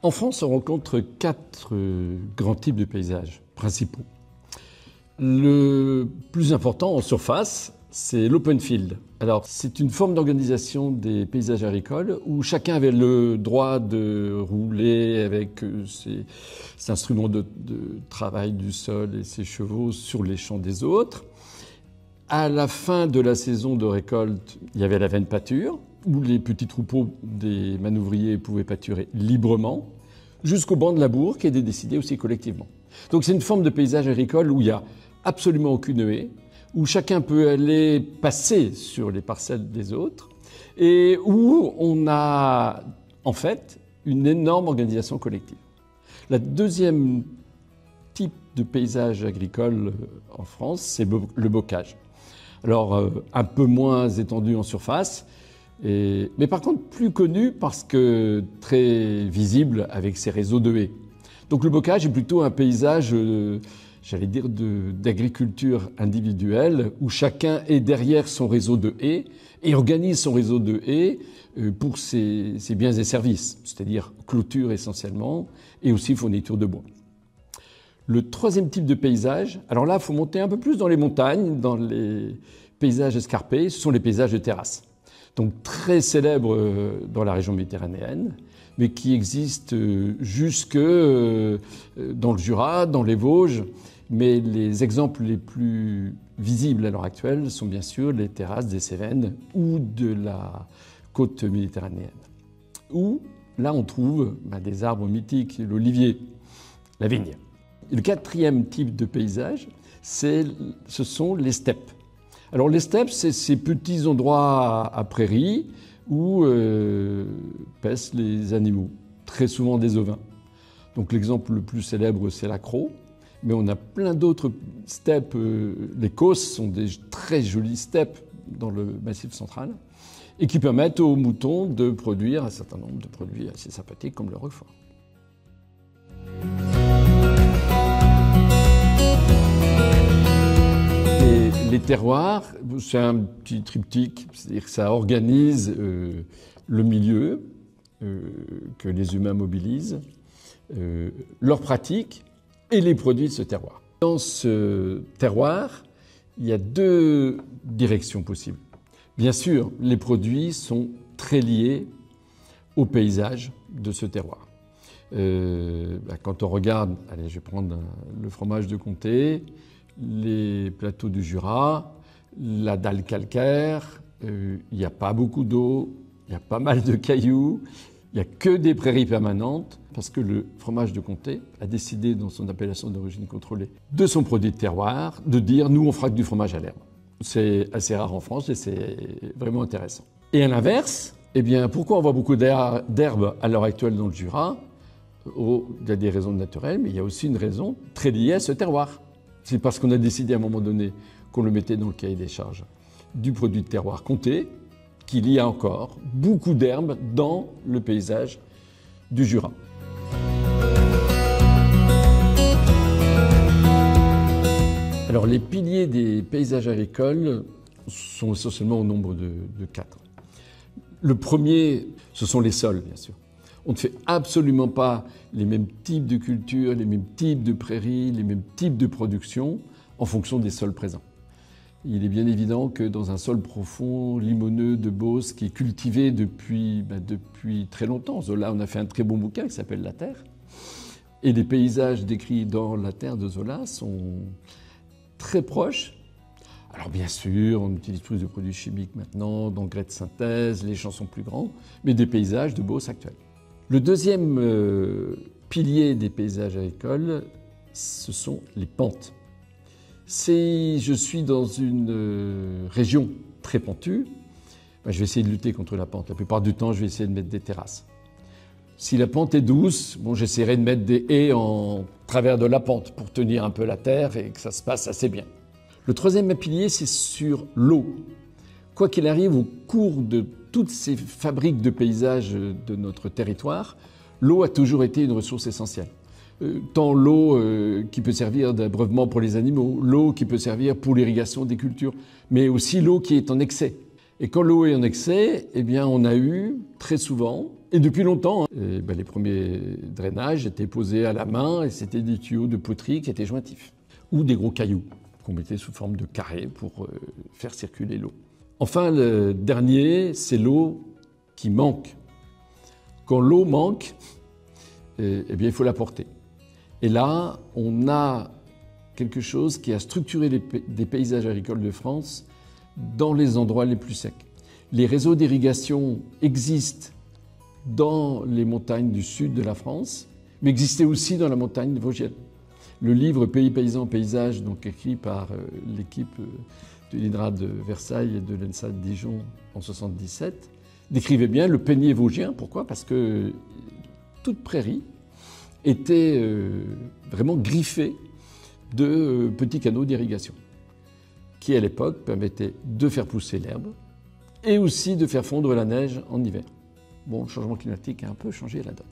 En France, on rencontre quatre grands types de paysages principaux. Le plus important en surface, c'est l'open field. Alors, c'est une forme d'organisation des paysages agricoles où chacun avait le droit de rouler avec ses instruments de travail du sol et ses chevaux sur les champs des autres. À la fin de la saison de récolte, il y avait la veine pâture, où les petits troupeaux des manouvriers pouvaient pâturer librement, jusqu'au banc de labour qui était décidé aussi collectivement. Donc c'est une forme de paysage agricole où il n'y a absolument aucune haie, où chacun peut aller passer sur les parcelles des autres, et où on a en fait une énorme organisation collective. La deuxième type de paysage agricole en France, c'est le bocage. Alors, un peu moins étendu en surface, mais par contre plus connu parce que très visible avec ses réseaux de haies. Donc le bocage est plutôt un paysage, j'allais dire, d'agriculture individuelle, où chacun est derrière son réseau de haies et organise son réseau de haies pour ses biens et services, c'est-à-dire clôture essentiellement, et aussi fourniture de bois. Le troisième type de paysage, alors là, il faut monter un peu plus dans les montagnes, dans les paysages escarpés, ce sont les paysages de terrasse. Donc très célèbres dans la région méditerranéenne, mais qui existent jusque dans le Jura, dans les Vosges. Mais les exemples les plus visibles à l'heure actuelle sont bien sûr les terrasses des Cévennes ou de la côte méditerranéenne. Où, là, on trouve des arbres mythiques, l'olivier, la vigne. Et le quatrième type de paysage, ce sont les steppes. Alors les steppes, c'est ces petits endroits à prairies où paissent les animaux, très souvent des ovins. Donc l'exemple le plus célèbre, c'est la Crau, mais on a plein d'autres steppes. Les Causses sont des très jolies steppes dans le Massif central et qui permettent aux moutons de produire un certain nombre de produits assez sympathiques comme le roquefort. Les terroirs, c'est un petit triptyque, c'est-à-dire que ça organise le milieu que les humains mobilisent, leurs pratiques et les produits de ce terroir. Dans ce terroir, il y a deux directions possibles. Bien sûr, les produits sont très liés au paysage de ce terroir. Quand on regarde, allez, je vais prendre le fromage de comté, les plateaux du Jura, la dalle calcaire, il n'y a pas beaucoup d'eau, il y a pas mal de cailloux, il n'y a que des prairies permanentes, parce que le fromage de comté a décidé, dans son appellation d'origine contrôlée, de son produit de terroir, de dire « nous, on fera que du fromage à l'herbe ». C'est assez rare en France et c'est vraiment intéressant. Et à l'inverse, eh bien, pourquoi on voit beaucoup d'herbes à l'heure actuelle dans le Jura? Il y a des raisons naturelles, mais il y a aussi une raison très liée à ce terroir. C'est parce qu'on a décidé à un moment donné qu'on le mettait dans le cahier des charges du produit de terroir comté qu'il y a encore beaucoup d'herbes dans le paysage du Jura. Alors les piliers des paysages agricoles sont essentiellement au nombre de 4. Le premier, ce sont les sols, bien sûr. On ne fait absolument pas les mêmes types de cultures, les mêmes types de prairies, les mêmes types de production en fonction des sols présents. Il est bien évident que dans un sol profond, limoneux, de Beauce, qui est cultivé depuis très longtemps, Zola, on a fait un très bon bouquin qui s'appelle La Terre, et les paysages décrits dans La Terre de Zola sont très proches. Alors bien sûr, on utilise plus de produits chimiques maintenant, d'engrais de synthèse, les champs sont plus grands, mais des paysages de Beauce actuels. Le deuxième pilier des paysages agricoles, ce sont les pentes. Si je suis dans une région très pentue, je vais essayer de lutter contre la pente. La plupart du temps, je vais essayer de mettre des terrasses. Si la pente est douce, j'essaierai de mettre des haies en travers de la pente pour tenir un peu la terre et que ça se passe assez bien. Le troisième pilier, c'est sur l'eau. Quoi qu'il arrive, au cours de toutes ces fabriques de paysages de notre territoire, l'eau a toujours été une ressource essentielle. Tant l'eau qui peut servir d'abreuvement pour les animaux, l'eau qui peut servir pour l'irrigation des cultures, mais aussi l'eau qui est en excès. Et quand l'eau est en excès, eh bien, on a eu très souvent, et depuis longtemps, les premiers drainages étaient posés à la main et c'était des tuyaux de poterie qui étaient jointifs. Ou des gros cailloux qu'on mettait sous forme de carré pour faire circuler l'eau. Enfin, le dernier, c'est l'eau qui manque. Quand l'eau manque, eh bien, il faut la porter. Et là, on a quelque chose qui a structuré des paysages agricoles de France dans les endroits les plus secs. Les réseaux d'irrigation existent dans les montagnes du sud de la France, mais existaient aussi dans la montagne vosgienne. Le livre Pays, paysans, paysages, donc écrit par l'équipe de l'INRA de Versailles et de l'ENSA de Dijon en 1977, décrivait bien le Peigné vosgien. Pourquoi? Parce que toute prairie était vraiment griffée de petits canaux d'irrigation, qui à l'époque permettaient de faire pousser l'herbe et aussi de faire fondre la neige en hiver. Bon, le changement climatique a un peu changé la donne.